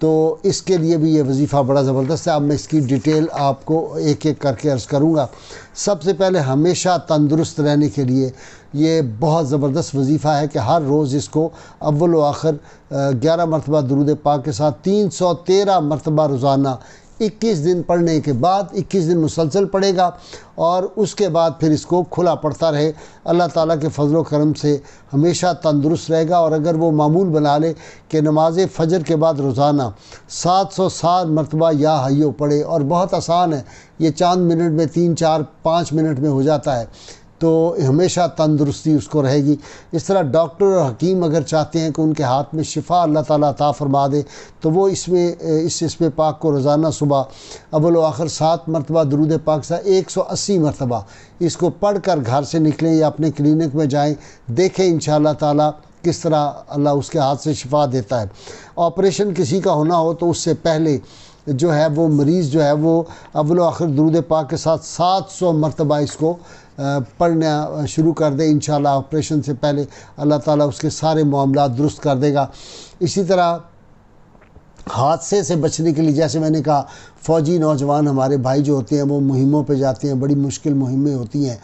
تو اس کے لیے بھی یہ وظیفہ بڑا زبردست ہے. اب میں اس کی ڈیٹیل آپ کو ایک ایک کر کے عرض کروں گا. سب سے پہلے ہمیشہ تندرست رہنے کے لیے یہ بہت زبردست وظیفہ ہے کہ ہر روز اس کو اول و آخر 11 مرتبہ درود پاک کے ساتھ 313 مرتبہ روزانہ 21 دن پڑھنے کے بعد 21 دن مسلسل پڑھے گا، اور اس کے بعد پھر اس کو کھلا پڑتا رہے. اللہ تعالیٰ کے فضل و کرم سے ہمیشہ تندرست رہے گا. اور اگر وہ معمول بنا لے کہ نماز فجر کے بعد روزانہ 707 مرتبہ یا حیو پڑھے، اور بہت آسان ہے، یہ چاند منٹ میں 3 4 5 منٹ میں ہو جاتا ہے، تو ہمیشہ تندرستی اس کو رہے گی. اس طرح ڈاکٹر اور حکیم اگر چاہتے ہیں کہ ان کے ہاتھ میں شفا اللہ تعالیٰ عطا فرما دے، تو وہ اس میں پاک کو روزانہ صبح اول و آخر 7 مرتبہ درود پاک سے 180 مرتبہ اس کو پڑھ کر گھر سے نکلیں یا اپنے کلینک میں جائیں، دیکھیں انشاءاللہ تعالیٰ کس طرح اللہ اس کے ہاتھ سے شفا دیتا ہے. آپریشن کسی کا ہونا ہو تو اس سے پہلے جو ہے وہ مریض جو ہے وہ اول و آخر درود پاک کے ساتھ 700 مرتبہ اس کو پڑھنا شروع کر دے. انشاءاللہ آپریشن سے پہلے اللہ تعالیٰ اس کے سارے معاملات درست کر دے گا. اسی طرح حادثے سے بچنے کے لیے، جیسے میں نے کہا، فوجی نوجوان ہمارے بھائی جو ہوتے ہیں وہ مہموں پہ جاتے ہیں، بڑی مشکل مہمیں ہوتی ہیں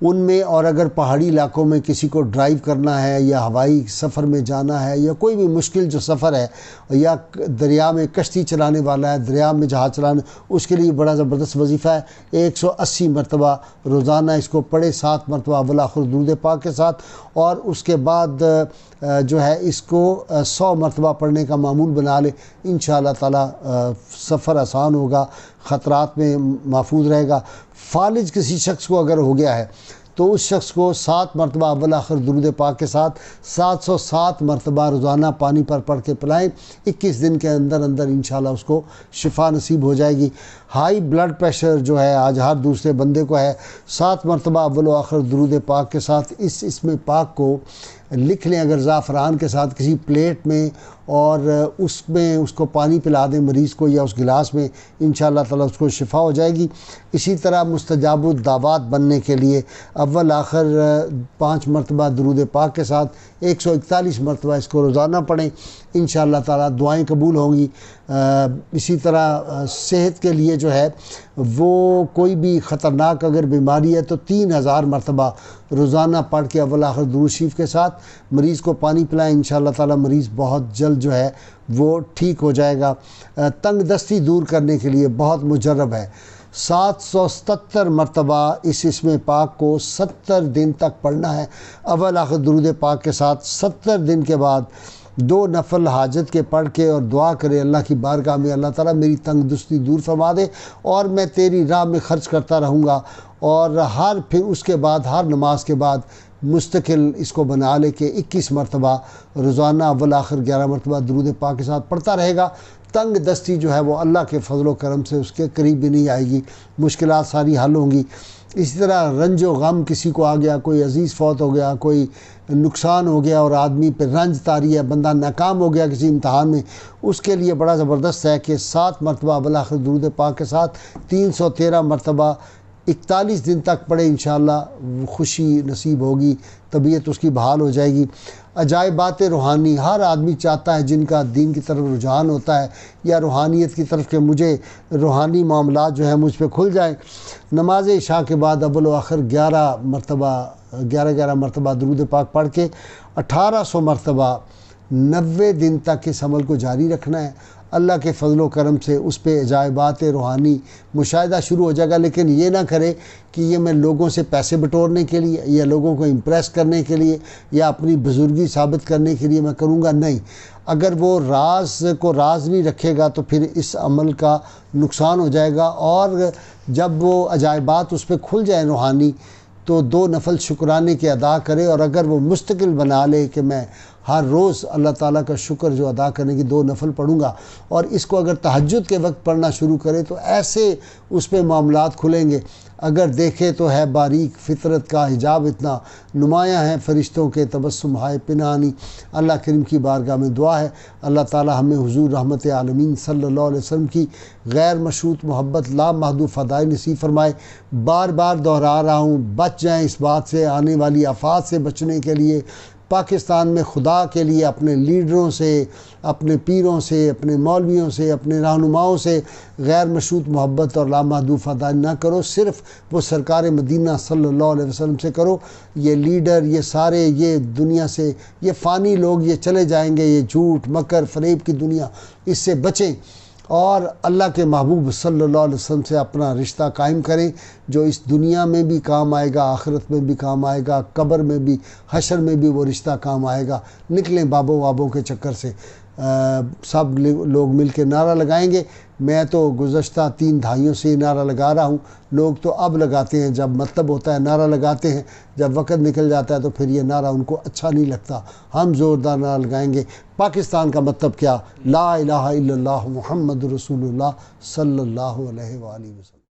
ان میں، اور اگر پہاڑی علاقوں میں کسی کو ڈرائیو کرنا ہے یا ہوائی سفر میں جانا ہے یا کوئی بھی مشکل جو سفر ہے، یا دریا میں کشتی چلانے والا ہے، دریا میں جہاز چلانے، اس کے لیے بڑا زبردست وظیفہ ہے. 180 مرتبہ روزانہ اس کو پڑھے، 7 مرتبہ اول آخر درود پاک کے ساتھ، اور اس کے بعد جو ہے اس کو 100 مرتبہ پڑھنے کا معمول بنا لے. انشاءاللہ تعالیٰ سفر آسان ہوگا، خطرات میں محفوظ رہے گا. فالج کسی شخص کو اگر ہو گیا ہے تو اس شخص کو 7 مرتبہ اول آخر درود پاک کے ساتھ 707 مرتبہ روزانہ پانی پر پڑھ کے پلائیں. 21 دن کے اندر انشاءاللہ اس کو شفا نصیب ہو جائے گی. ہائی بلڈ پریشر جو ہے آج ہر دوسرے بندے کو ہے، 7 مرتبہ اول و آخر درود پاک کے ساتھ اس میں پاک کو لکھ لیں اگر زعفران کے ساتھ کسی پلیٹ میں، اور اس کو پانی پلا دیں مریض کو یا اس گلاس میں، انشاءاللہ تعالیٰ اس کو شفا ہو جائے گی. اسی طرح مستجاب الدعوات بننے کے لیے اول آخر 5 مرتبہ درود پاک کے ساتھ 141 مرتبہ اس کو روزانہ پڑھیں. انشاءاللہ تعالیٰ دعائیں قبول ہوں گی. اسی طرح صحت کے لیے جو ہے وہ کوئی بھی خطرناک اگر بیماری ہے تو 3000 مرتبہ روزانہ پڑھ کے اول آخر درود شریف کے ساتھ مریض کو پانی پلائیں. انشاءاللہ تعالیٰ مریض بہت جلد جو ہے وہ ٹھیک ہو جائے گا. تنگ دستی دور کرنے کے لیے بہت مجرب ہے. 777 مرتبہ اس میں پاک کو 70 دن تک پڑھنا ہے اول آخر درود پاک کے ساتھ. 70 دن کے بعد 2 نفل حاجت کے پڑھ کے اور دعا کرے اللہ کی بارگاہ میں، اللہ تعالیٰ میری تنگ دستی دور فرما دے اور میں تیری راہ میں خرچ کرتا رہوں گا. اور پھر اس کے بعد ہر نماز کے بعد مستقل اس کو بنا لے کہ 21 مرتبہ روزانہ اول آخر 11 مرتبہ درود پاک کے ساتھ پڑھتا رہے گا. تنگ دستی جو ہے وہ اللہ کے فضل و کرم سے اس کے قریب بھی نہیں آئے گی، مشکلات ساری حل ہوں گی. اسی طرح رنج و غم کسی کو آ گیا، کوئی عزیز فوت ہو گیا، کوئی نقصان ہو گیا اور آدمی پہ رنج طاری ہے، بندہ ناکام ہو گیا کسی امتحان میں، اس کے لیے بڑا زبردست ہے کہ 7 مرتبہ اول آخر درود پاک کے ساتھ 313 مرتبہ 41 دن تک پڑھے. انشاءاللہ خوشی نصیب ہوگی، طبیعت اس کی بحال ہو جائے گی. عجائبات روحانی ہر آدمی چاہتا ہے، جن کا دین کی طرف رجحان ہوتا ہے یا روحانیت کی طرف کہ مجھے روحانی معاملات جو ہیں مجھ پہ کھل جائیں. نماز عشاء کے بعد اول و آخر 11 مرتبہ درود پاک پڑھ کے 1800 مرتبہ 90 دن تک اس عمل کو جاری رکھنا ہے. اللہ کے فضل و کرم سے اس پہ عجائبات روحانی مشاہدہ شروع ہو جائے گا. لیکن یہ نہ کرے کہ یہ میں لوگوں سے پیسے بٹورنے کے لیے یا لوگوں کو امپریس کرنے کے لیے یا اپنی بزرگی ثابت کرنے کے لیے میں کروں گا. نہیں، اگر وہ راز کو راز نہیں رکھے گا تو پھر اس عمل کا نقصان ہو جائے گا. اور جب وہ عجائبات اس پہ کھل جائیں روحانی تو 2 نفل شکرانے کے ادا کرے. اور اگر وہ مستقل بنا لے کہ میں ہر روز اللہ تعالیٰ کا شکر جو ادا کرنے کی 2 نفل پڑھوں گا، اور اس کو اگر تہجد کے وقت پڑھنا شروع کرے تو ایسے اس پہ معاملات کھلیں گے. اگر دیکھے تو ہے باریک فطرت کا حجاب اتنا نمایاں ہے فرشتوں کے تبسم ہائے پنہانی. اللہ کریم کی بارگاہ میں دعا ہے اللہ تعالیٰ ہمیں حضور رحمت عالمین صلی اللہ علیہ وسلم کی غیر مشروط محبت لامحدود فدائے نصیب فرمائے. بار بار دہرا رہا ہوں، بچ جائیں اس بات سے، آنے والی آفات سے بچنے کے لیے پاکستان میں خدا کے لیے اپنے لیڈروں سے، اپنے پیروں سے، اپنے مولویوں سے، اپنے رہنماؤں سے غیر مشروط محبت اور لامحدود وفاداری نہ کرو، صرف وہ سرکار مدینہ صلی اللہ علیہ وسلم سے کرو۔ یہ لیڈر، یہ سارے، یہ دنیا سے، یہ فانی لوگ، یہ چلے جائیں گے، یہ جھوٹ مکر فریب کی دنیا، اس سے بچیں اور اللہ کے محبوب صلی اللہ علیہ وسلم سے اپنا رشتہ قائم کریں، جو اس دنیا میں بھی کام آئے گا، آخرت میں بھی کام آئے گا، قبر میں بھی، حشر میں بھی وہ رشتہ کام آئے گا۔ نکلیں بابوں وابوں کے چکر سے، سب لوگ مل کے نعرہ لگائیں گے۔ میں تو گزشتہ 3 دہائیوں سے یہ نعرہ لگا رہا ہوں، لوگ تو اب لگاتے ہیں، جب مطلب ہوتا ہے نعرہ لگاتے ہیں، جب وقت نکل جاتا ہے تو پھر یہ نعرہ ان کو اچھا نہیں لگتا۔ ہم زوردار نعرہ لگائیں گے۔ پاکستان کا مطلب کیا؟ لا الہ الا اللہ محمد رسول اللہ صلی اللہ علیہ وآلہ وسلم۔